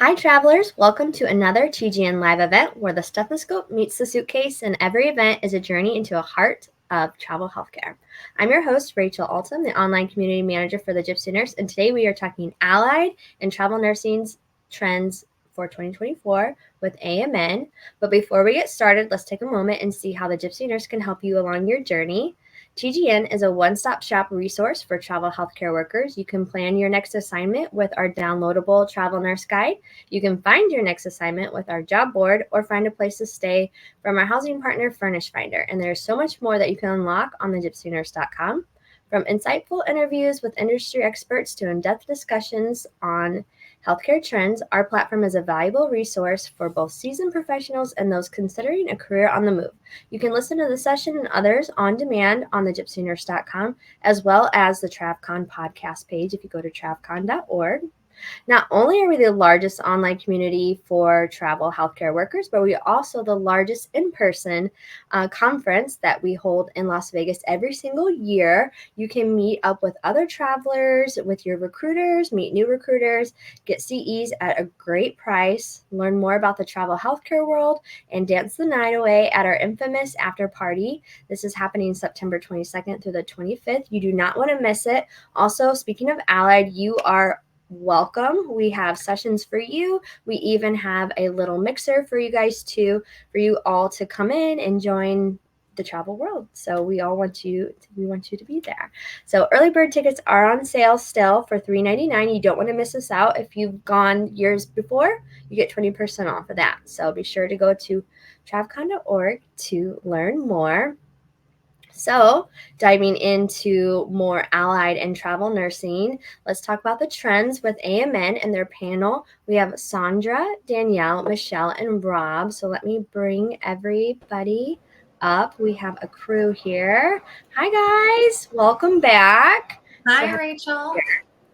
Hi, travelers. Welcome to another TGN live event where the stethoscope meets the suitcase, and every event is a journey into a heart of travel healthcare. I'm your host, Rachel Altum, the online community manager for the Gypsy Nurse, and today we are talking allied and travel nursing's trends for 2024 with AMN. But before we get started, let's take a moment and see how the Gypsy Nurse can help you along your journey. TGN is a one-stop shop resource for travel healthcare workers. You can plan your next assignment with our downloadable Travel Nurse Guide. You can find your next assignment with our job board or find a place to stay from our housing partner, Furnish Finder. And there's so much more that you can unlock on thegypsynurse.com. From insightful interviews with industry experts to in-depth discussions on healthcare trends, our platform is a valuable resource for both seasoned professionals and those considering a career on the move. You can listen to the session and others on demand on thegypsynurse.com, as well as the TravCon podcast page if you go to travcon.org. Not only are we the largest online community for travel healthcare workers, but we are also the largest in-person conference that we hold in Las Vegas every single year. You can meet up with other travelers, with your recruiters, meet new recruiters, get CEs at a great price, learn more about the travel healthcare world, and dance the night away at our infamous after party. This is happening September 22nd through the 25th. You do not want to miss it. Also, speaking of Allied, you are welcome. We have sessions for you. We even have a little mixer for you guys too, for you all to come in and join the travel world. So we want you to be there. So early bird tickets are on sale still for $3.99. You don't want to miss us out. If you've gone years before, you get 20% off of that. So be sure to go to travcon.org to learn more. So, diving into more allied and travel nursing, let's talk about the trends with AMN and their panel. We have Saundra, Danielle, Michelle, and Rob. So, let me bring everybody up. We have a crew here. Hi, guys. Welcome back. Hi, Rachel.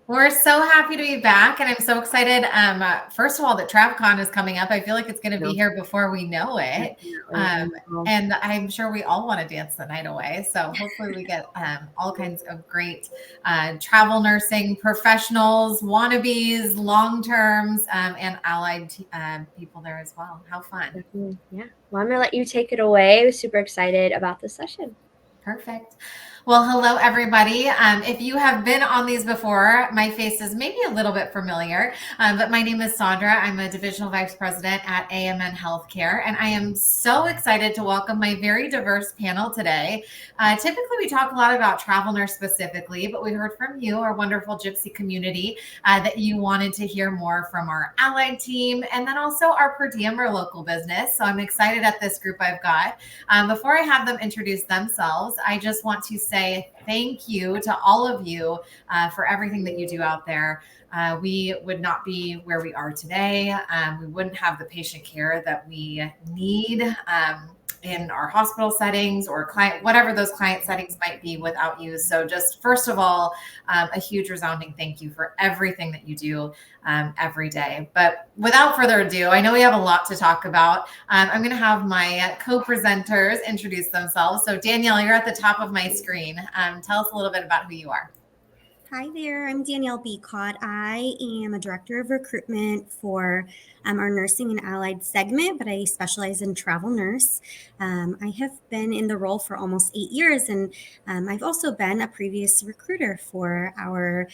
We're so happy to be back, and I'm so excited. First of all, that TravCon is coming up. I feel like it's going to be here before we know it, and I'm sure we all want to dance the night away. So hopefully, we get all kinds of great travel nursing professionals, wannabes, long terms, and allied people there as well. How fun! Yeah. Well, I'm going to let you take it away. I'm super excited about the session. Perfect. Well, hello, everybody. If you have been on these before, my face is maybe a little bit familiar, but my name is Saundra. I'm a divisional vice president at AMN Healthcare, and I am so excited to welcome my very diverse panel today. Typically, we talk a lot about travel nurse specifically, but we heard from you, our wonderful Gypsy community, that you wanted to hear more from our allied team, and then also our per diem or local business. So I'm excited at this group I've got. Before I have them introduce themselves, I just want to say thank you to all of you for everything that you do out there. We would not be where we are today. We wouldn't have the patient care that we need in our hospital settings or client, whatever those client settings might be without you. So just first of all, a huge resounding thank you for everything that you do every day. But without further ado, I know we have a lot to talk about. I'm going to have my co-presenters introduce themselves. So Danielle, you're at the top of my screen. Tell us a little bit about who you are. Hi there, I'm Danielle Beacott. I am a director of recruitment for our nursing and allied segment, but I specialize in travel nurse. I have been in the role for almost 8 years, and I've also been a previous recruiter for our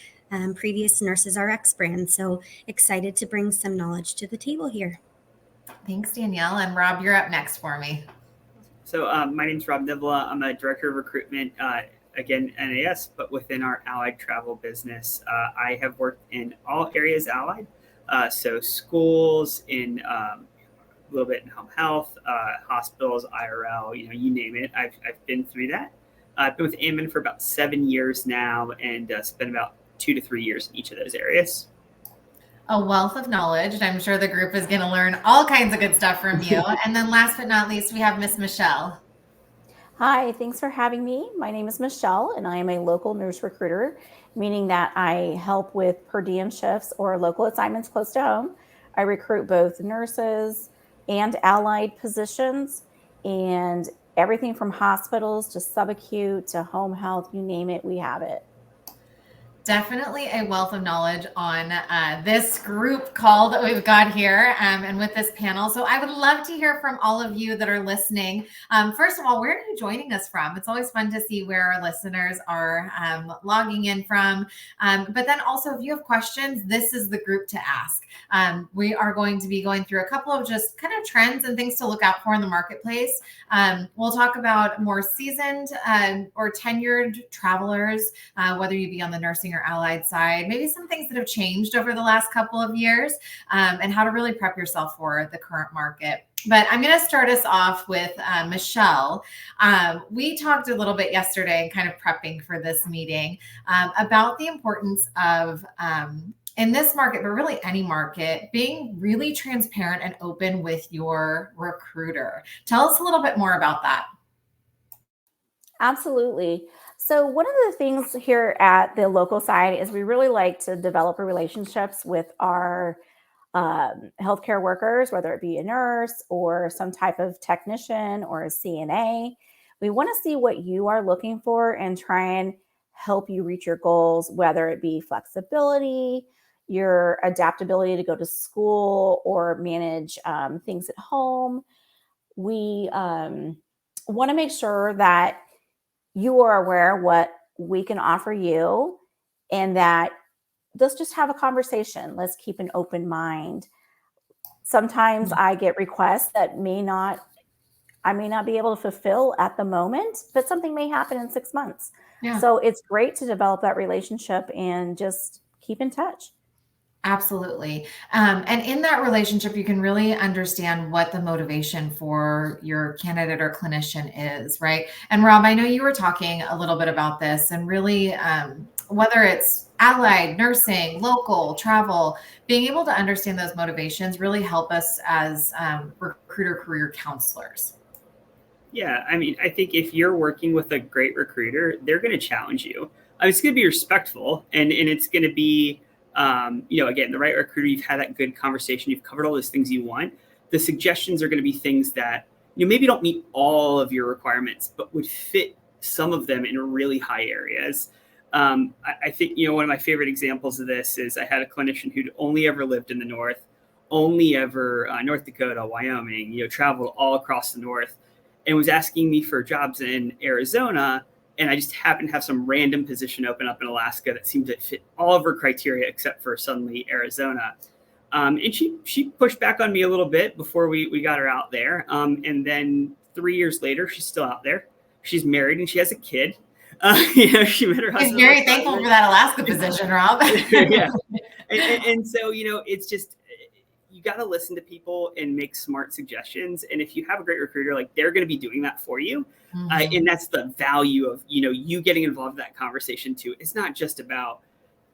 previous Nurses RX brand. So excited to bring some knowledge to the table here. Thanks, Danielle. And Rob, you're up next for me. So my name is Rob Nivola. I'm a director of recruitment, again, NAS, but within our allied travel business. I have worked in all areas allied, so schools, in a little bit in home health, hospitals, IRL, you name it. I've been through that. I've been with AMN for about 7 years now, and spent about 2 to 3 years in each of those areas. A wealth of knowledge, and I'm sure the group is going to learn all kinds of good stuff from you. And then last but not least, we have Miss Michelle. Hi, thanks for having me. My name is Michelle, and I am a local nurse recruiter, meaning that I help with per diem shifts or local assignments close to home. I recruit both nurses and allied positions, and everything from hospitals to subacute to home health, you name it, we have it. Definitely a wealth of knowledge on this group call that we've got here and with this panel. So I would love to hear from all of you that are listening. First of all, where are you joining us from? It's always fun to see where our listeners are logging in from. But then also, if you have questions, this is the group to ask. We are going to be going through a couple of just kind of trends and things to look out for in the marketplace. We'll talk about more seasoned or tenured travelers, whether you be on the nursing or allied side, maybe some things that have changed over the last couple of years, and how to really prep yourself for the current market. But I'm going to start us off with Michelle. We talked a little bit yesterday, kind of prepping for this meeting, about the importance of in this market, but really any market, being really transparent and open with your recruiter. Tell us a little bit more about that. Absolutely. So one of the things here at the local side is we really like to develop relationships with our healthcare workers, whether it be a nurse or some type of technician or a CNA. We want to see what you are looking for and try and help you reach your goals, whether it be flexibility, your adaptability to go to school or manage things at home. We want to make sure that you are aware what we can offer you and that let's just have a conversation. Let's keep an open mind. Sometimes I get requests that I may not be able to fulfill at the moment, but something may happen in 6 months. Yeah. So it's great to develop that relationship and just keep in touch. Absolutely. And in that relationship, you can really understand what the motivation for your candidate or clinician is, right? And Rob, I know you were talking a little bit about this and really whether it's allied, nursing, local, travel, being able to understand those motivations really help us as recruiter career counselors. Yeah, I mean, I think if you're working with a great recruiter, they're going to challenge you. It's going to be respectful and it's going to be again, the right recruiter, you've had that good conversation, you've covered all those things you want. The suggestions are going to be things that maybe don't meet all of your requirements, but would fit some of them in really high areas. I think, one of my favorite examples of this is I had a clinician who'd only ever lived in the North, only ever North Dakota, Wyoming, traveled all across the North and was asking me for jobs in Arizona. And I just happened to have some random position open up in Alaska that seemed to fit all of her criteria except for suddenly Arizona. And she pushed back on me a little bit before we got her out there. And then 3 years later, she's still out there. She's married and she has a kid. She met her husband. He's very thankful for that Alaska position, Rob. Yeah. And so, it's just, you got to listen to people and make smart suggestions. And if you have a great recruiter, they're going to be doing that for you. Mm-hmm. And that's the value of, you getting involved in that conversation too. It's not just about,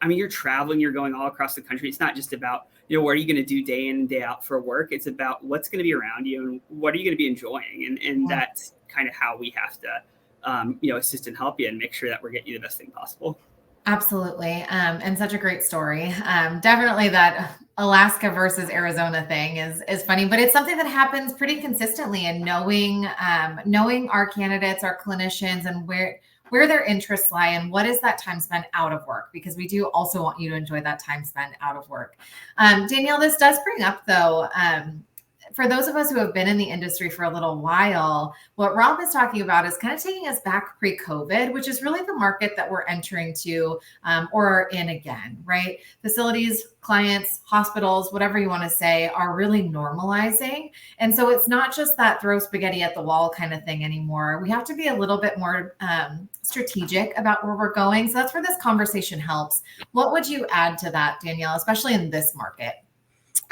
you're traveling, you're going all across the country. It's not just about, what are you going to do day in and day out for work? It's about what's going to be around you and what are you going to be enjoying? And that's kind of how we have to, assist and help you and make sure that we're getting you the best thing possible. Absolutely. And such a great story. Definitely that Alaska versus Arizona thing is funny, but it's something that happens pretty consistently, and knowing our candidates, our clinicians, and where their interests lie and what is that time spent out of work, because we do also want you to enjoy that time spent out of work. Danielle, this does bring up though, for those of us who have been in the industry for a little while, what Rob is talking about is kind of taking us back pre-COVID, which is really the market that we're entering to or are in again, right? Facilities, clients, hospitals, whatever you want to say, are really normalizing. And so it's not just that throw spaghetti at the wall kind of thing anymore. We have to be a little bit more strategic about where we're going. So that's where this conversation helps. What would you add to that, Danielle, especially in this market?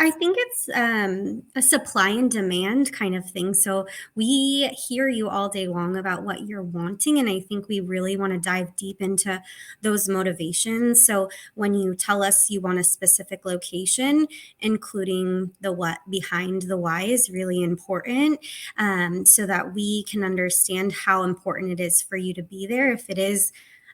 I think it's a supply and demand kind of thing. So we hear you all day long about what you're wanting. And I think we really want to dive deep into those motivations. So when you tell us you want a specific location, including the what behind the why is really important, so that we can understand how important it is for you to be there. If it is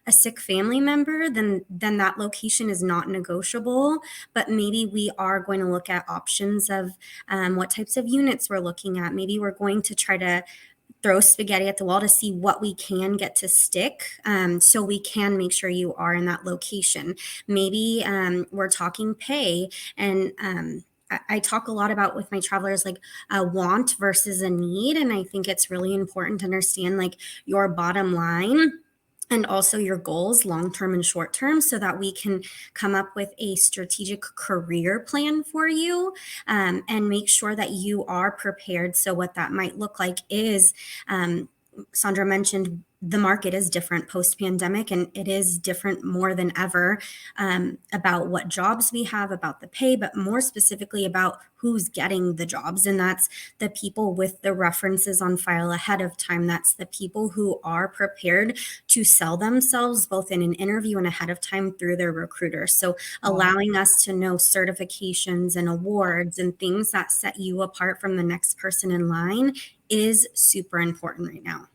a sick family member, then that location is not negotiable. But maybe we are going to look at options of what types of units we're looking at. Maybe we're going to try to throw spaghetti at the wall to see what we can get to stick, so we can make sure you are in that location. Maybe we're talking pay, and I talk a lot about with my travelers, like a want versus a need. And I think it's really important to understand like your bottom line and also your goals, long-term and short-term, so that we can come up with a strategic career plan for you, and make sure that you are prepared. So what that might look like is, Saundra mentioned, the market is different post-pandemic, and it is different more than ever, about what jobs we have, about the pay, but more specifically about who's getting the jobs. And that's the people with the references on file ahead of time. That's the people who are prepared to sell themselves both in an interview and ahead of time through their recruiter. So allowing us to know certifications and awards and things that set you apart from the next person in line is super important right now.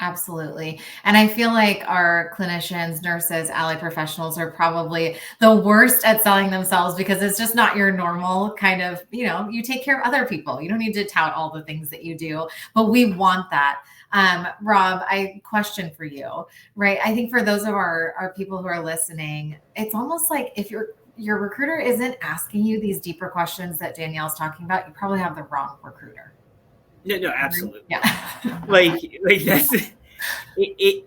Absolutely. And I feel like our clinicians, nurses, allied professionals are probably the worst at selling themselves, because it's just not your normal kind of, you take care of other people. You don't need to tout all the things that you do, but we want that. Rob, I question for you, right? I think for those of our people who are listening, it's almost like if your recruiter isn't asking you these deeper questions that Danielle's talking about, you probably have the wrong recruiter. No, absolutely. Yeah. like that's it.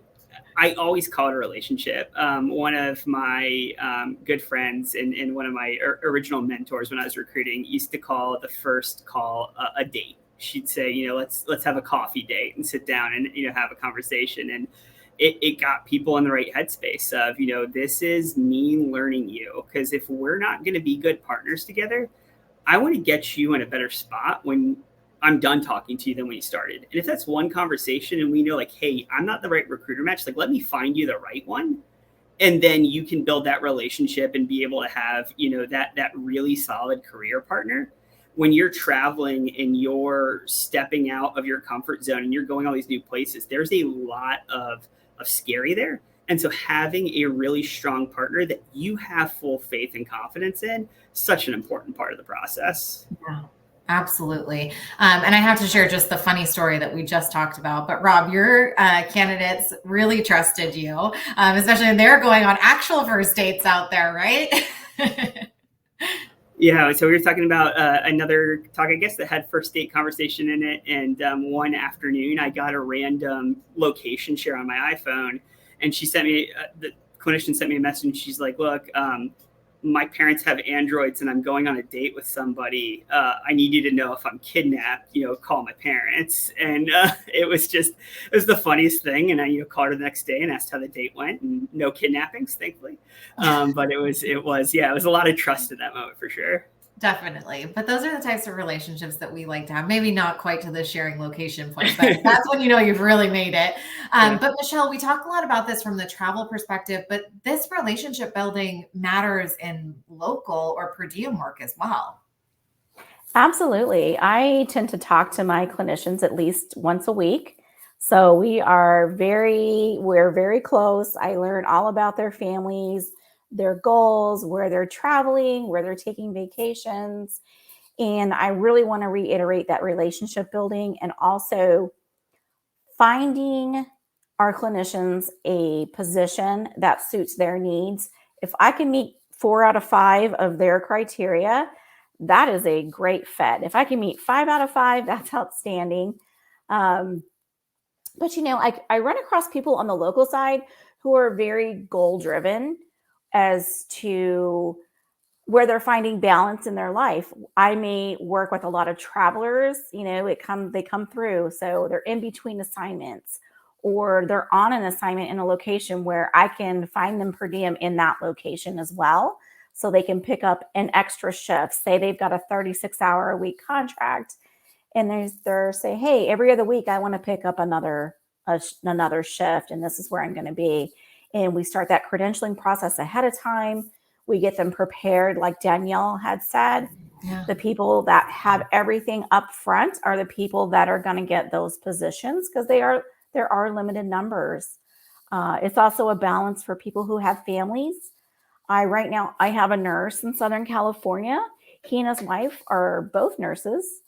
I always call it a relationship. One of my good friends and one of my original mentors when I was recruiting used to call the first call a date. She'd say, let's have a coffee date and sit down and have a conversation. And it got people in the right headspace of, this is me learning you, because if we're not going to be good partners together, I want to get you in a better spot when I'm done talking to you than when you started. And if that's one conversation and we know like, hey, I'm not the right recruiter match, like let me find you the right one. And then you can build that relationship and be able to have, that really solid career partner. When you're traveling and you're stepping out of your comfort zone and you're going all these new places, there's a lot of scary there. And so having a really strong partner that you have full faith and confidence in, such an important part of the process. Yeah. Absolutely. And I have to share just the funny story that we just talked about. But Rob, your candidates really trusted you, especially when they're going on actual first dates out there, right? Yeah. So we were talking about another talk, I guess, that had first date conversation in it. And one afternoon, I got a random location share on my iPhone. And she sent me, the clinician sent me a message. And she's like, look, my parents have Androids and I'm going on a date with somebody. I need you to know if I'm kidnapped, call my parents. And it was the funniest thing. And I, called her the next day and asked how the date went, and no kidnappings, thankfully. But it was a lot of trust in that moment for sure. Definitely. But those are the types of relationships that we like to have. Maybe not quite to the sharing location point, but that's when you've really made it. But Michelle, we talk a lot about this from the travel perspective, but this relationship building matters in local or per diem work as well. Absolutely. I tend to talk to my clinicians at least once a week. So we're very close. I learn all about their families, their goals, where they're traveling, where they're taking vacations. And I really want to reiterate that relationship building and also finding our clinicians a position that suits their needs. If I can meet 4 out of 5 of their criteria, that is a great fit. If I can meet 5 out of 5, that's outstanding. But I run across people on the local side who are very goal driven as to where they're finding balance in their life. I may work with a lot of travelers, they come through. So they're in between assignments, or they're on an assignment in a location where I can find them per diem in that location as well. So they can pick up an extra shift. Say they've got a 36-hour-a-week contract, and they're say, hey, every other week I want to pick up another shift, and this is where I'm going to be. And we start that credentialing process ahead of time. We get them prepared, like Danielle had said. Yeah. The people that have everything up front are the people that are going to get those positions, because there are limited numbers. It's also a balance for people who have families. Right now, I have a nurse in Southern California. He and his wife are both nurses,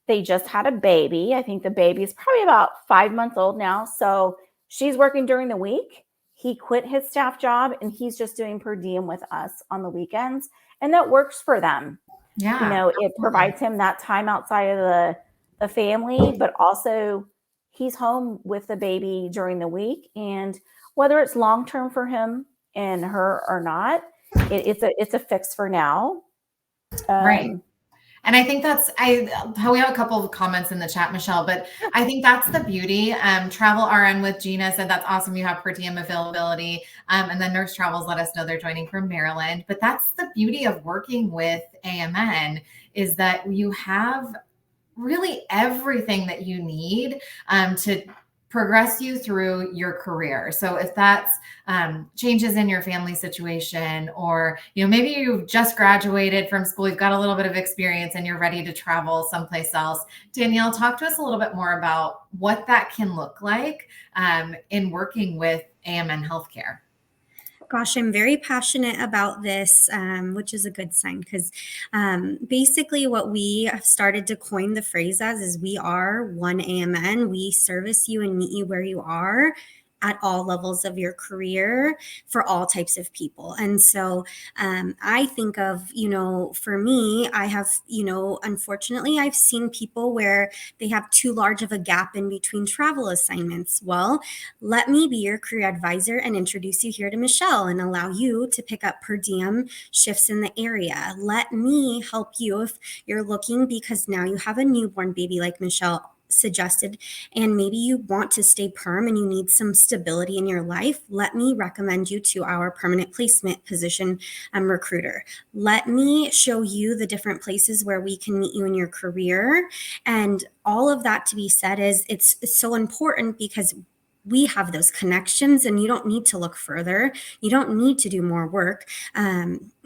They just had a baby. I think the baby is probably about 5 months old now. So she's working during the week. He quit his staff job and he's just doing per diem with us on the weekends. And that works for them. Yeah. It provides him that time outside of the family, but also he's home with the baby during the week. And whether it's long-term for him and her or not, it's a fix for now. Right. And I think we have a couple of comments in the chat, Michelle, but I think that's the beauty. Travel RN with Gina said, that's awesome. You have per diem availability. And then Nurse Travels let us know they're joining from Maryland. But that's the beauty of working with AMN, is that you have really everything that you need to progress you through your career. So if that's changes in your family situation, or maybe you've just graduated from school, you've got a little bit of experience and you're ready to travel someplace else. Danielle, talk to us a little bit more about what that can look like in working with AMN Healthcare. Gosh, I'm very passionate about this, which is a good sign, because basically what we have started to coin the phrase as is we are one AMN. We service you and meet you where you are at all levels of your career for all types of people. And so I think of, for me, I have, unfortunately, I've seen people where they have too large of a gap in between travel assignments. Well, let me be your career advisor and introduce you here to Michelle and allow you to pick up per diem shifts in the area. Let me help you if you're looking, because now you have a newborn baby like Michelle suggested, and maybe you want to stay perm and you need some stability in your life. Let me recommend you to our permanent placement position recruiter. Let me show you the different places where we can meet you in your career. And all of that to be said is it's so important, because we have those connections and you don't need to look further. You don't need to do more work.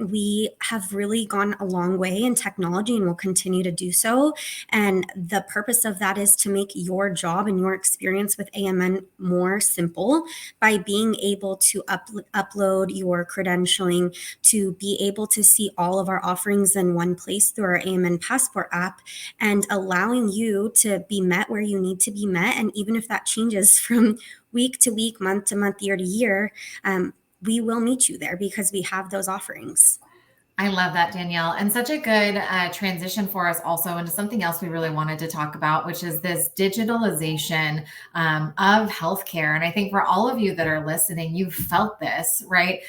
We have really gone a long way in technology and will continue to do so. And the purpose of that is to make your job and your experience with AMN more simple by being able to upload your credentialing, to be able to see all of our offerings in one place through our AMN Passport app, and allowing you to be met where you need to be met. And even if that changes from week to week, month to month, year to year, we will meet you there because we have those offerings. I love that, Danielle. And such a good transition for us also into something else we really wanted to talk about, which is this digitalization of healthcare. And I think for all of you that are listening, you've felt this, right?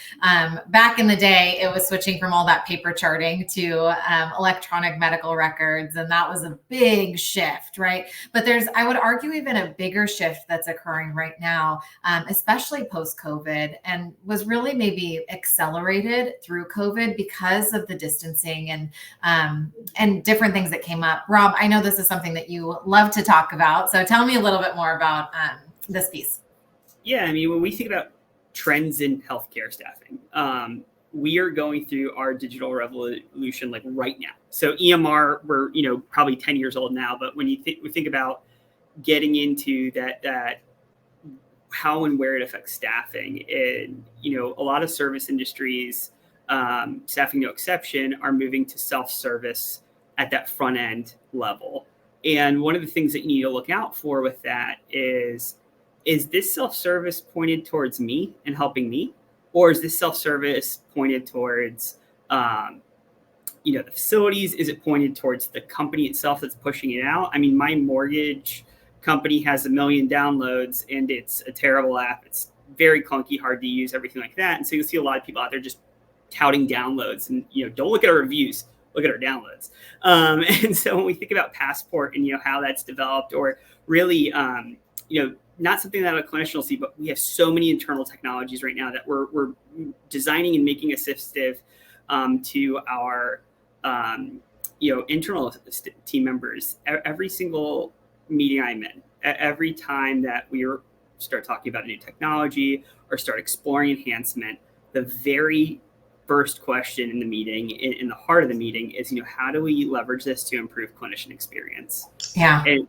Back in the day, it was switching from all that paper charting to electronic medical records. And that was a big shift, right? But there's, I would argue, even a bigger shift that's occurring right now, especially post-COVID, and was really maybe accelerated through COVID because of the distancing and different things that came up. Rob, I know this is something that you love to talk about. So tell me a little bit more about this piece. Yeah, I mean, when we think about trends in healthcare staffing, we are going through our digital revolution like right now. So EMR, we're probably 10 years old now, but when we think about getting into that how and where it affects staffing, and a lot of service industries, staffing no exception, are moving to self-service at that front end level. And one of the things that you need to look out for with that is this self-service pointed towards me and helping me? Or is this self-service pointed towards, the facilities? Is it pointed towards the company itself that's pushing it out? I mean, my mortgage company has 1 million downloads and it's a terrible app. It's very clunky, hard to use, everything like that. And so you'll see a lot of people out there just touting downloads, and don't look at our reviews, look at our downloads. And so when we think about Passport and how that's developed, or really not something that a clinician will see, but we have so many internal technologies right now that we're designing and making assistive to our internal team members. Every single meeting I'm in, every time that we start talking about a new technology or start exploring enhancement, the very first question in the meeting, in the heart of the meeting, is how do we leverage this to improve clinician experience? Yeah. And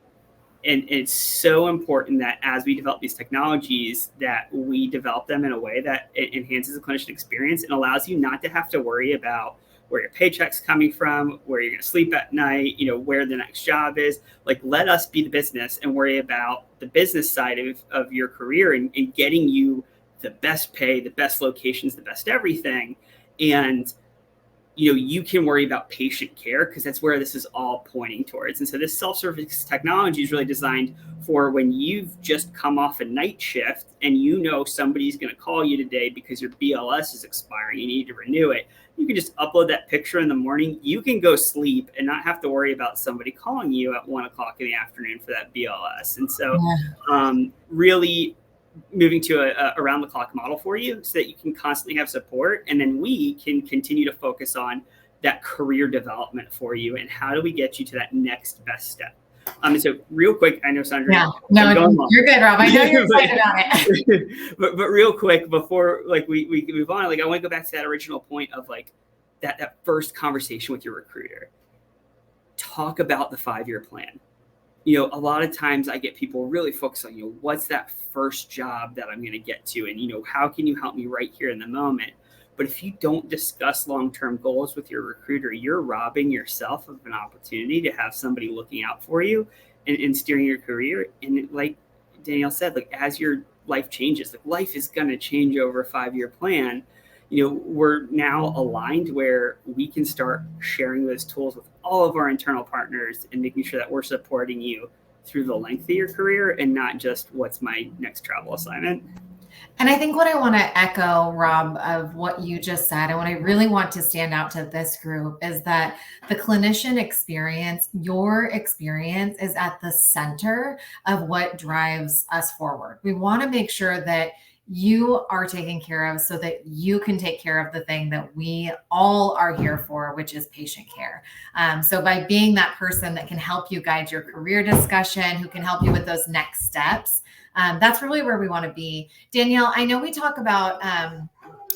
it's so important that as we develop these technologies, that we develop them in a way that it enhances the clinician experience and allows you not to have to worry about where your paycheck's coming from, where you're going to sleep at night, where the next job is. Like, let us be the business and worry about the business side of your career and getting you the best pay, the best locations, the best everything. And you can worry about patient care because that's where this is all pointing towards. And so this self-service technology is really designed for when you've just come off a night shift and somebody's going to call you today because your BLS is expiring, you need to renew it. You can just upload that picture in the morning. You can go sleep and not have to worry about somebody calling you at 1 o'clock in the afternoon for that BLS. And so really moving to a around the clock model for you so that you can constantly have support. And then we can continue to focus on that career development for you. And how do we get you to that next best step? So real quick, I know Saundra. Yeah, no, you're good, Rob. I know you're excited about it. but real quick, before we move on, I want to go back to that original point of that first conversation with your recruiter. Talk about the 5-year plan. A lot of times I get people really focused on, what's that first job that I'm going to get to? And, how can you help me right here in the moment? But if you don't discuss long-term goals with your recruiter, you're robbing yourself of an opportunity to have somebody looking out for you and steering your career. And like Danielle said, as your life changes, life is going to change over a 5-year plan. We're now aligned where we can start sharing those tools with all of our internal partners and making sure that we're supporting you through the length of your career and not just what's my next travel assignment. And I think what I want to echo, Rob, of what you just said, and what I really want to stand out to this group is that the clinician experience, your experience, is at the center of what drives us forward. We want to make sure that you are taken care of so that you can take care of the thing that we all are here for, which is patient care. So by being that person that can help you guide your career discussion, who can help you with those next steps, that's really where we want to be. Danielle, I know we talk about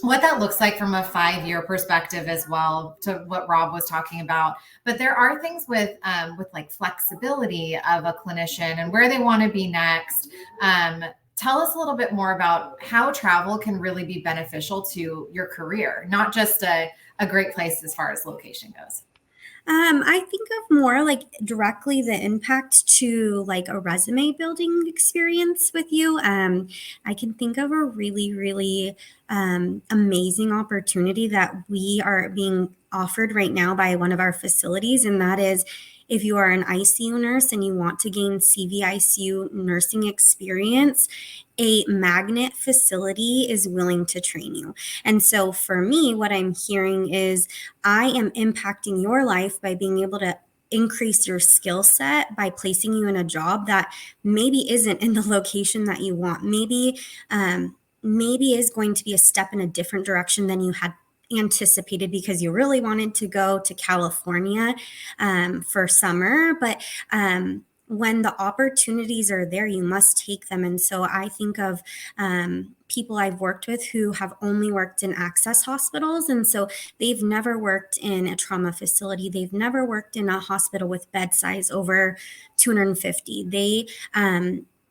what that looks like from a 5-year perspective as well, to what Rob was talking about. But there are things with flexibility of a clinician and where they want to be next. Tell us a little bit more about how travel can really be beneficial to your career, not just a great place as far as location goes. I think of more directly the impact to a resume building experience with you. I can think of a really, really amazing opportunity that we are being offered right now by one of our facilities. And that is, if you are an ICU nurse and you want to gain CVICU nursing experience, a magnet facility is willing to train you. And so for me, what I'm hearing is I am impacting your life by being able to increase your skill set by placing you in a job that maybe isn't in the location that you want. Maybe is going to be a step in a different direction than you had anticipated because you really wanted to go to California for summer. But when the opportunities are there, you must take them. And so I think of people I've worked with who have only worked in access hospitals. And so they've never worked in a trauma facility. They've never worked in a hospital with bed size over 250.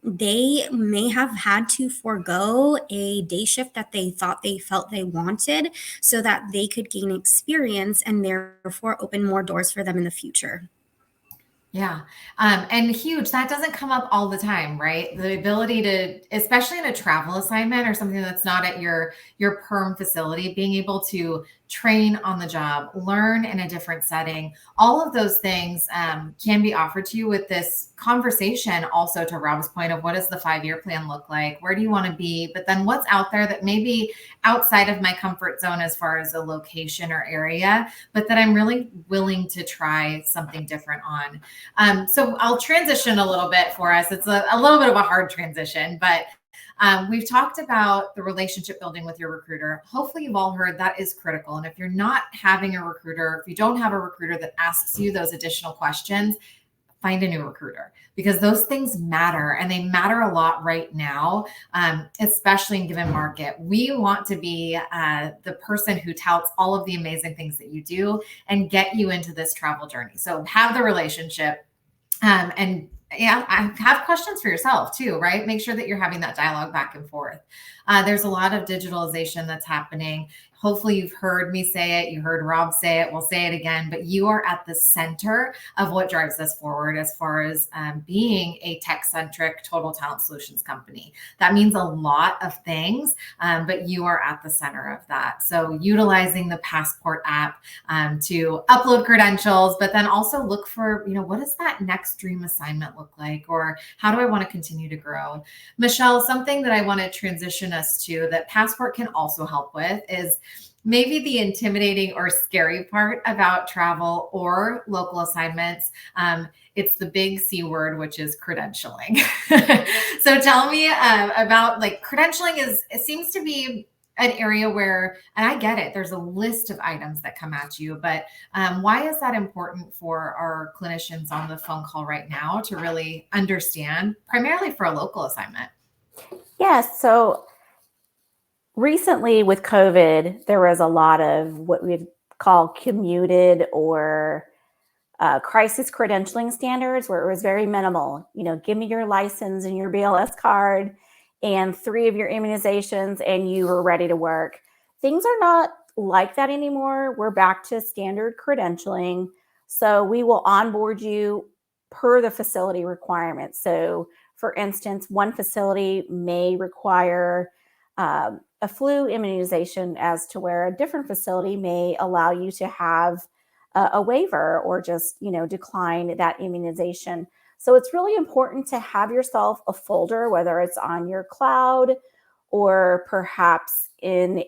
They may have had to forego a day shift that they felt they wanted so that they could gain experience and therefore open more doors for them in the future. Yeah. And huge, that doesn't come up all the time, right? The ability to, especially in a travel assignment or something that's not at your perm facility, being able to train on the job, learn in a different setting, all of those things can be offered to you with this conversation. Also, to Rob's point of what does the 5-year plan look like? Where do you want to be? But then what's out there that may be outside of my comfort zone as far as a location or area, but that I'm really willing to try something different on. So I'll transition a little bit for us. It's a little bit of a hard transition, but we've talked about the relationship building with your recruiter. Hopefully you've all heard that is critical. And if you're not having a recruiter, if you don't have a recruiter that asks you those additional questions, find a new recruiter, because those things matter, and they matter a lot right now, especially in given market. We want to be the person who touts all of the amazing things that you do and get you into this travel journey. So have the relationship, and I have questions for yourself too, right? Make sure that you're having that dialogue back and forth. There's a lot of digitalization that's happening. Hopefully you've heard me say it. You heard Rob say it. We'll say it again, but you are at the center of what drives us forward as far as being a tech-centric total talent solutions company. That means a lot of things, but you are at the center of that. So utilizing the Passport app to upload credentials, but then also look for, what does that next dream assignment look like? Or how do I want to continue to grow? Michelle, something that I want to transition us to that Passport can also help with is maybe the intimidating or scary part about travel or local assignments. It's the big C word, which is credentialing. So tell me about credentialing it seems to be an area where, and I get it, there's a list of items that come at you, but why is that important for our clinicians on the phone call right now to really understand, primarily for a local assignment? Yes. So recently with COVID, there was a lot of what we'd call commuted or crisis credentialing standards where it was very minimal. Give me your license and your BLS card and 3 of your immunizations and you were ready to work. Things are not like that anymore. We're back to standard credentialing. So we will onboard you per the facility requirements. So for instance, one facility may require a flu immunization as to where a different facility may allow you to have a waiver or just, decline that immunization. So it's really important to have yourself a folder, whether it's on your cloud or perhaps in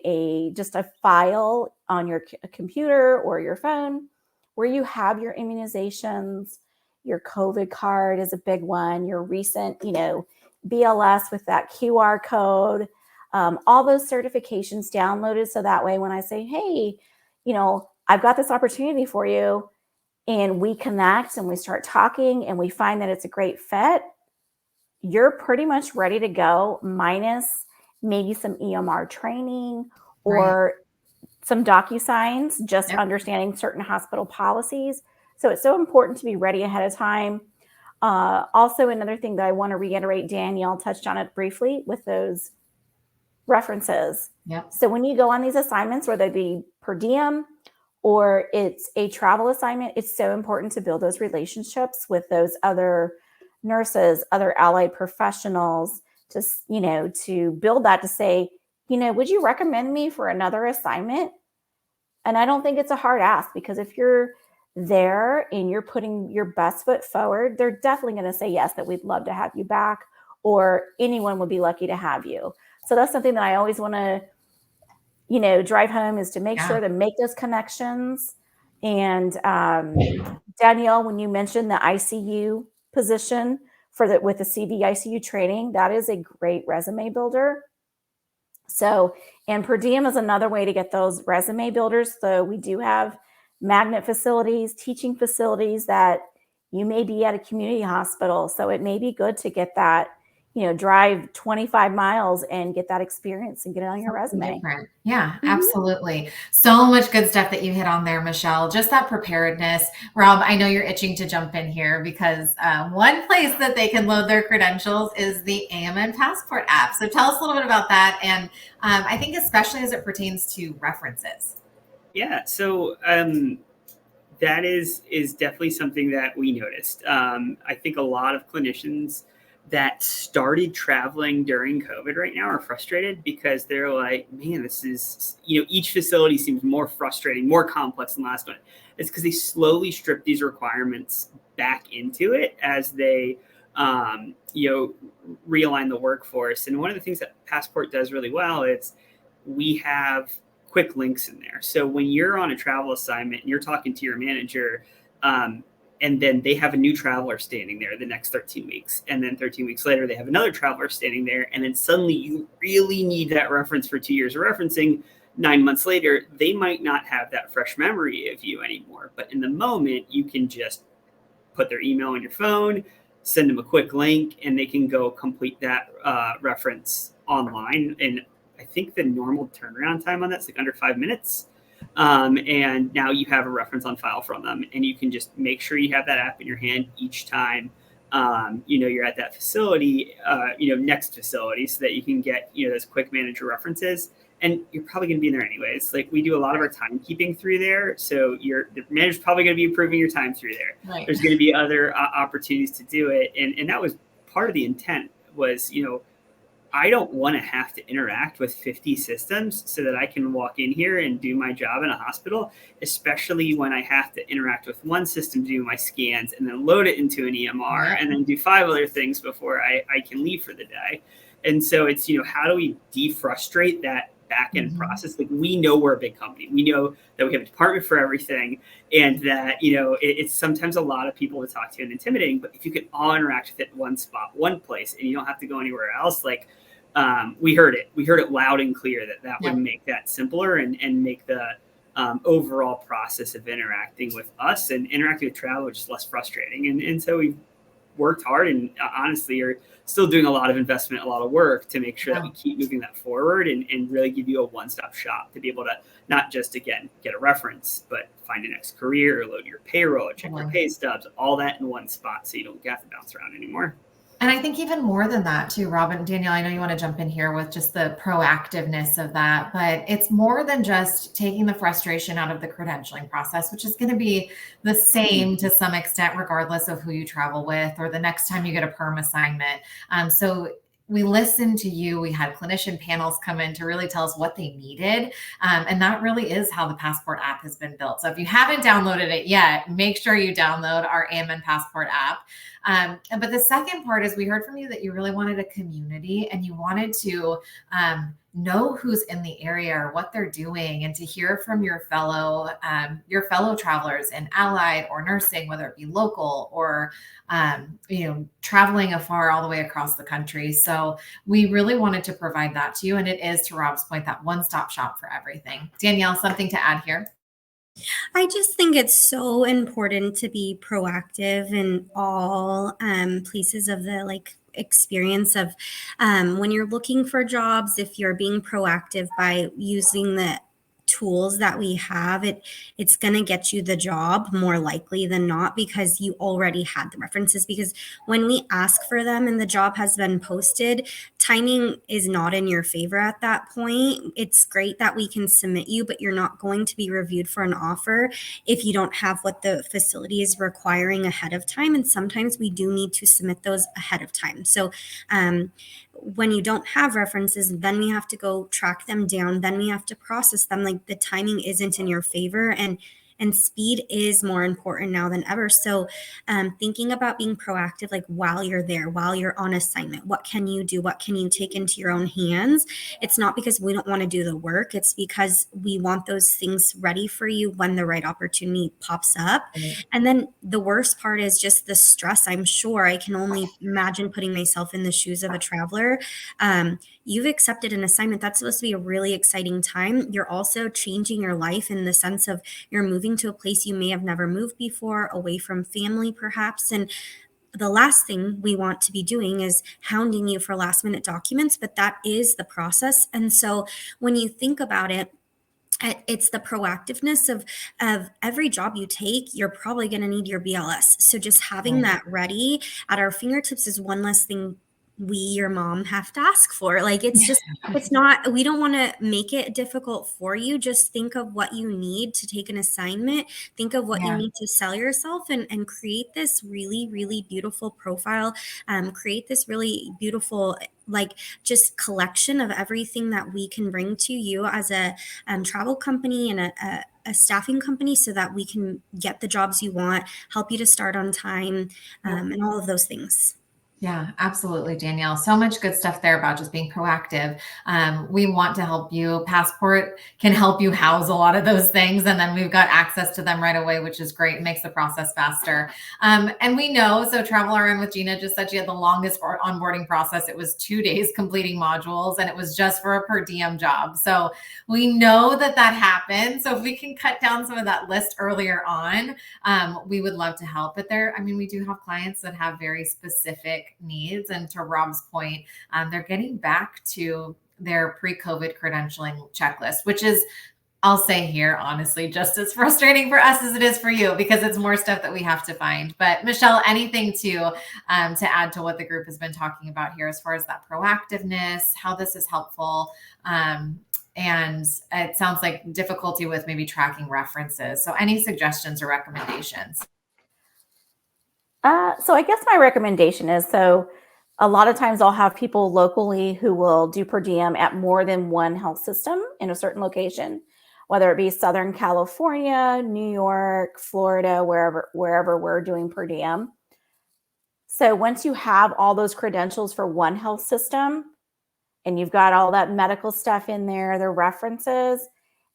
just a file on your computer or your phone where you have your immunizations. Your COVID card is a big one, your recent, BLS with that QR code, all those certifications downloaded. So that way, when I say, hey, I've got this opportunity for you, and we connect and we start talking and we find that it's a great fit, you're pretty much ready to go, minus maybe some EMR training or some DocuSigns, just understanding certain hospital policies. So it's so important to be ready ahead of time. Also, another thing that I want to reiterate, Danielle touched on it briefly with those references. Yep. So when you go on these assignments, whether they be per diem or it's a travel assignment, it's so important to build those relationships with those other nurses, other allied professionals, to build that, to say, would you recommend me for another assignment? And I don't think it's a hard ask, because if you're there and you're putting your best foot forward, they're definitely going to say yes, that we'd love to have you back, or anyone would be lucky to have you. So that's something that I always want to, drive home, is to make sure to make those connections. And Danielle, when you mentioned the ICU position with the CV ICU training, that is a great resume builder. So, and per diem is another way to get those resume builders. So we do have magnet facilities, teaching facilities that you may be at a community hospital. So it may be good to get that, drive 25 miles and get that experience and get it on your resume. Different. Yeah, absolutely. So much good stuff that you hit on there, Michelle. Just that preparedness. Rob, I know you're itching to jump in here, because one place that they can load their credentials is the AMN Passport app. So tell us a little bit about that. And I think especially as it pertains to references. Yeah, so that is definitely something that we noticed. I think a lot of clinicians that started traveling during COVID right now are frustrated, because they're like, man, this is, each facility seems more frustrating, more complex than the last one. It's because they slowly strip these requirements back into it as they, realign the workforce. And one of the things that Passport does really well is we have quick links in there. So when you're on a travel assignment and you're talking to your manager, and then they have a new traveler standing there the next 13 weeks. And then 13 weeks later, they have another traveler standing there. And then suddenly you really need that reference for 2 years of referencing. 9 months later, they might not have that fresh memory of you anymore. But in the moment, you can just put their email on your phone, send them a quick link, and they can go complete that reference online. And I think the normal turnaround time on that's like under 5 minutes. And now you have a reference on file from them, and you can just make sure you have that app in your hand each time you're at that facility, next facility, so that you can get, those quick manager references. And you're probably going to be there anyways. Like, we do a lot of our timekeeping through there. So the manager's probably going to be improving your time through there. Right. There's going to be other opportunities to do it. And that was part of the intent was, I don't want to have to interact with 50 systems so that I can walk in here and do my job in a hospital, especially when I have to interact with one system to do my scans and then load it into an EMR and then do 5 other things before I can leave for the day. And so it's, how do we defrustrate that back-end process? Like, we know we're a big company. We know that we have a department for everything, and that, it's sometimes a lot of people to talk to and intimidating, but if you could all interact with it in one spot, one place, and you don't have to go anywhere else, like, we heard it loud and clear that would make that simpler and make the overall process of interacting with us and interacting with travel just less frustrating. And so we've worked hard, and honestly are still doing a lot of investment, a lot of work to make sure that we keep moving that forward and really give you a one-stop shop to be able to not just, again, get a reference, but find your next career, load your payroll, check your pay stubs, all that in one spot, so you don't have to bounce around anymore. And I think even more than that too, Robin, Danielle, I know you want to jump in here with just the proactiveness of that, but it's more than just taking the frustration out of the credentialing process, which is going to be the same to some extent, regardless of who you travel with or the next time you get a perm assignment. So we listened to you. We had clinician panels come in to really tell us what they needed. And that really is how the Passport app has been built. So if you haven't downloaded it yet, make sure you download our AMN Passport app. But the second part is we heard from you that you really wanted a community and you wanted to know who's in the area or what they're doing, and to hear from your fellow travelers in allied or nursing, whether it be local or traveling afar all the way across the country. So we really wanted to provide that to you, and it is, to Rob's point, that one-stop shop for everything. Danielle, something to add here? I just think it's so important to be proactive in all places of the experience of when you're looking for jobs. If you're being proactive by using the tools that we have, it's going to get you the job more likely than not, because you already had the references. Because when we ask for them and the job has been posted, timing is not in your favor at that point. It's great that we can submit you, but you're not going to be reviewed for an offer if you don't have what the facility is requiring ahead of time. And sometimes we do need to submit those ahead of time. So when you don't have references, then we have to go track them down. Then we have to process them. Like, the timing isn't in your favor, and speed is more important now than ever. So thinking about being proactive, like while you're there, while you're on assignment, what can you do? What can you take into your own hands? It's not because we don't want to do the work. It's because we want those things ready for you when the right opportunity pops up. Mm-hmm. And then the worst part is just the stress. I'm sure, I can only imagine putting myself in the shoes of a traveler. You've accepted an assignment. That's supposed to be a really exciting time. You're also changing your life in the sense of you're moving to a place you may have never moved before, away from family perhaps. And the last thing we want to be doing is hounding you for last minute documents, but that is the process. And so when you think about it, it's the proactiveness of every job you take. You're probably going to need your BLS. So just having that ready at our fingertips is one less thing your mom have to ask for. Like, it's just, it's not, we don't want to make it difficult for you. Just think of what you need to take an assignment. Think of what you need to sell yourself, and create this really, really beautiful profile. Create this really beautiful, just collection of everything that we can bring to you as a travel company and a staffing company, so that we can get the jobs you want, help you to start on time, and all of those things. Yeah, absolutely, Danielle. So much good stuff there about just being proactive. We want to help you. Passport can help you house a lot of those things. And then we've got access to them right away, which is great. It makes the process faster. And we know, so Travel RN with Gina just said she had the longest onboarding process. It was 2 days completing modules, and it was just for a per diem job. So we know that happens. So if we can cut down some of that list earlier on, we would love to help. But we do have clients that have very specific needs. And to Rob's point, they're getting back to their pre-COVID credentialing checklist, which is I'll say here, honestly, just as frustrating for us as it is for you, because it's more stuff that we have to find. But Michelle, anything to add to what the group has been talking about here as far as that proactiveness, how this is helpful? And it sounds like difficulty with maybe tracking references. So any suggestions or recommendations? So I guess my recommendation is, so a lot of times I'll have people locally who will do per diem at more than one health system in a certain location, whether it be Southern California, New York, Florida, wherever we're doing per diem. So once you have all those credentials for one health system and you've got all that medical stuff in there, the references,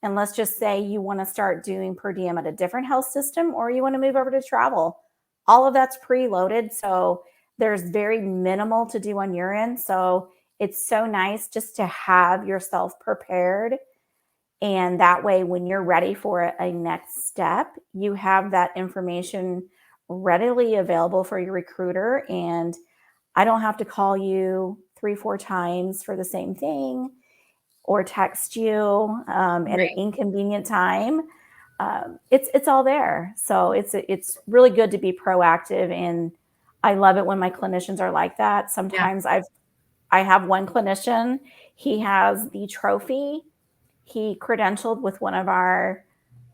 and let's just say you want to start doing per diem at a different health system, or you want to move over to travel, all of that's preloaded. So there's very minimal to do on your end. So it's so nice just to have yourself prepared. And that way, when you're ready for a next step, you have that information readily available for your recruiter. And I don't have to call you 3-4 times for the same thing or text you at an inconvenient time. It's all there. So it's really good to be proactive, and I love it when my clinicians are like that. Sometimes I have one clinician, he has the trophy. He credentialed with one of our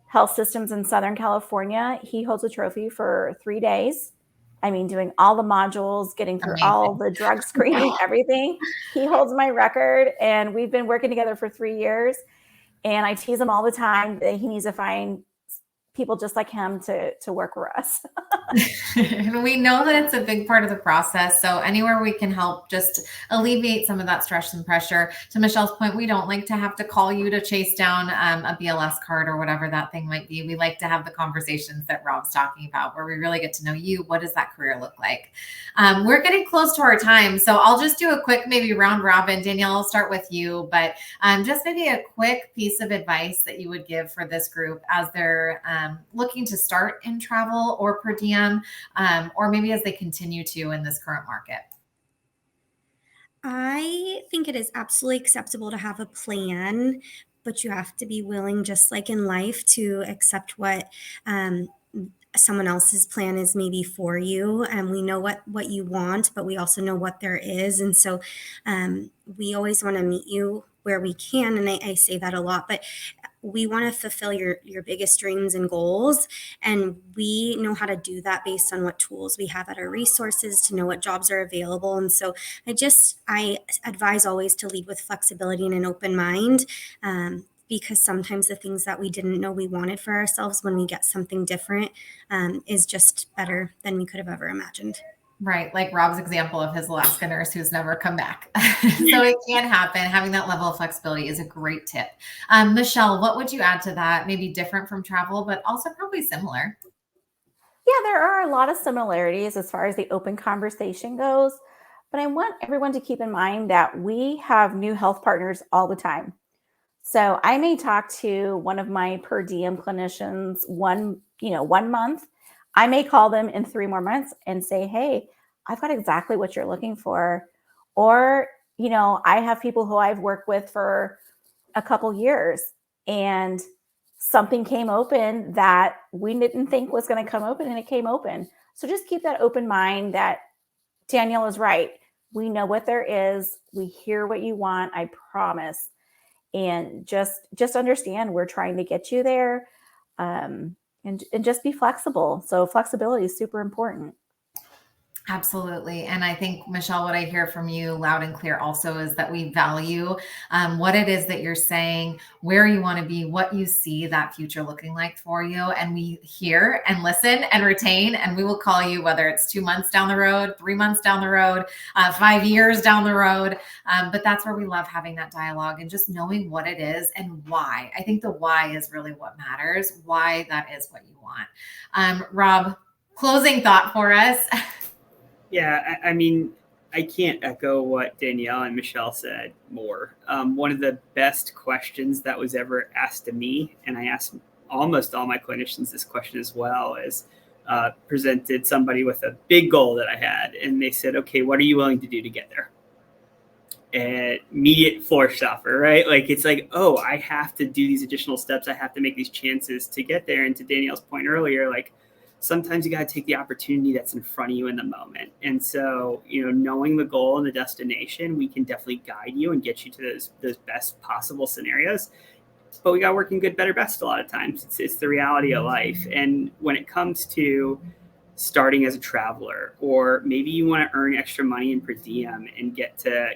health systems in Southern California. He holds a trophy for 3 days. I mean, doing all the modules, getting through all the drug screening, everything. He holds my record, and we've been working together for 3 years. And I tease him all the time that he needs to find people just like him to work for us. We know that it's a big part of the process. So anywhere we can help just alleviate some of that stress and pressure. To Michelle's point, we don't like to have to call you to chase down a BLS card or whatever that thing might be. We like to have the conversations that Rob's talking about, where we really get to know you. What does that career look like? We're getting close to our time. So I'll just do a quick maybe round robin. Danielle, I'll start with you, but just maybe a quick piece of advice that you would give for this group as they're looking to start in travel or per diem, or maybe as they continue to in this current market. I think it is absolutely acceptable to have a plan, but you have to be willing, just like in life, to accept what someone else's plan is maybe for you. And we know what you want, but we also know what there is. And so we always want to meet you where we can. And I say that a lot, but we want to fulfill your biggest dreams and goals. And we know how to do that based on what tools we have at our resources to know what jobs are available. And so I advise always to lead with flexibility and an open mind, because sometimes the things that we didn't know we wanted for ourselves, when we get something different, is just better than we could have ever imagined. Right. Like Rob's example of his Alaska nurse who's never come back. So it can happen. Having that level of flexibility is a great tip. Michelle, what would you add to that? Maybe different from travel, but also probably similar. Yeah, there are a lot of similarities as far as the open conversation goes, but I want everyone to keep in mind that we have new health partners all the time. So I may talk to one of my per diem clinicians one month. I may call them in 3 more months and say, hey, I've got exactly what you're looking for. Or, I have people who I've worked with for a couple years and something came open that we didn't think was going to come open, and it came open. So just keep that open mind that Danielle is right. We know what there is. We hear what you want. I promise. And just understand we're trying to get you there. And just be flexible. So flexibility is super important. Absolutely. And I think, Michelle, what I hear from you loud and clear also is that we value what it is that you're saying, where you want to be, what you see that future looking like for you. And we hear and listen and retain, and we will call you, whether it's 2 months down the road, 3 months down the road, 5 years down the road. But that's where we love having that dialogue and just knowing what it is and why. I think the why is really what matters, why that is what you want. Rob, closing thought for us. Yeah, I mean, I can't echo what Danielle and Michelle said more. One of the best questions that was ever asked to me, and I asked almost all my clinicians this question as well, is presented somebody with a big goal that I had. And they said, okay, what are you willing to do to get there? an immediate floor stopper, right? Like it's like, oh, I have to do these additional steps. I have to make these chances to get there. And to Danielle's point earlier, like sometimes you got to take the opportunity that's in front of you in the moment. And so, knowing the goal and the destination, we can definitely guide you and get you to those best possible scenarios. But we got working good, better, best a lot of times. It's the reality of life. And when it comes to starting as a traveler, or maybe you want to earn extra money in per diem and get to,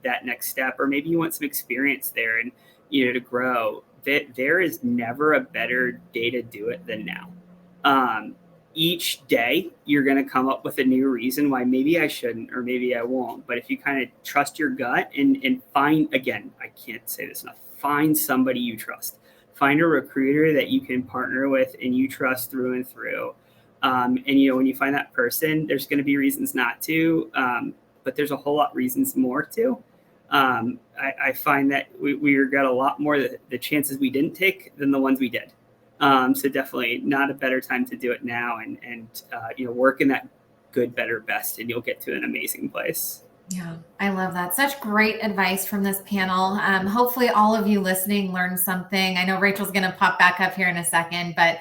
that next step, or maybe you want some experience there and, to grow, there is never a better day to do it than now. Each day you're going to come up with a new reason why maybe I shouldn't, or maybe I won't. But if you kind of trust your gut and find, again, I can't say this enough, find somebody you trust, find a recruiter that you can partner with and you trust through and through. And, when you find that person, there's going to be reasons not to, but there's a whole lot reasons more to. I find that we regret a lot more the chances we didn't take than the ones we did. So definitely not a better time to do it now, and work in that good, better, best, and you'll get to an amazing place. Yeah, I love that. Such great advice from this panel. Hopefully all of you listening learned something. I know Rachel's going to pop back up here in a second, but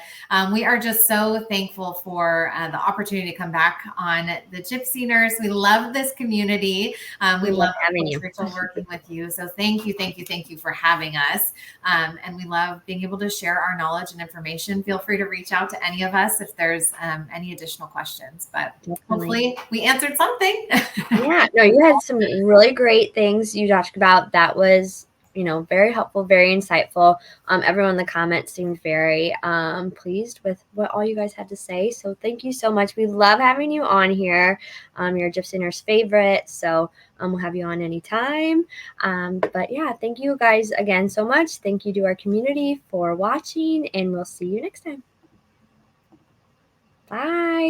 we are just so thankful for the opportunity to come back on the Gypsy Nurse. We love this community. We love having you, Rachel, working with you. So thank you for having us. And we love being able to share our knowledge and information. Feel free to reach out to any of us if there's any additional questions, but hopefully we answered something. Yeah, no, you had some really great things you talked about. That was, very helpful, very insightful. Everyone in the comments seemed very pleased with what all you guys had to say. So thank you so much. We love having you on here. You're a Gypsy Nurse favorite, so we'll have you on anytime. But yeah, thank you guys again so much. Thank you to our community for watching, and we'll see you next time. Bye.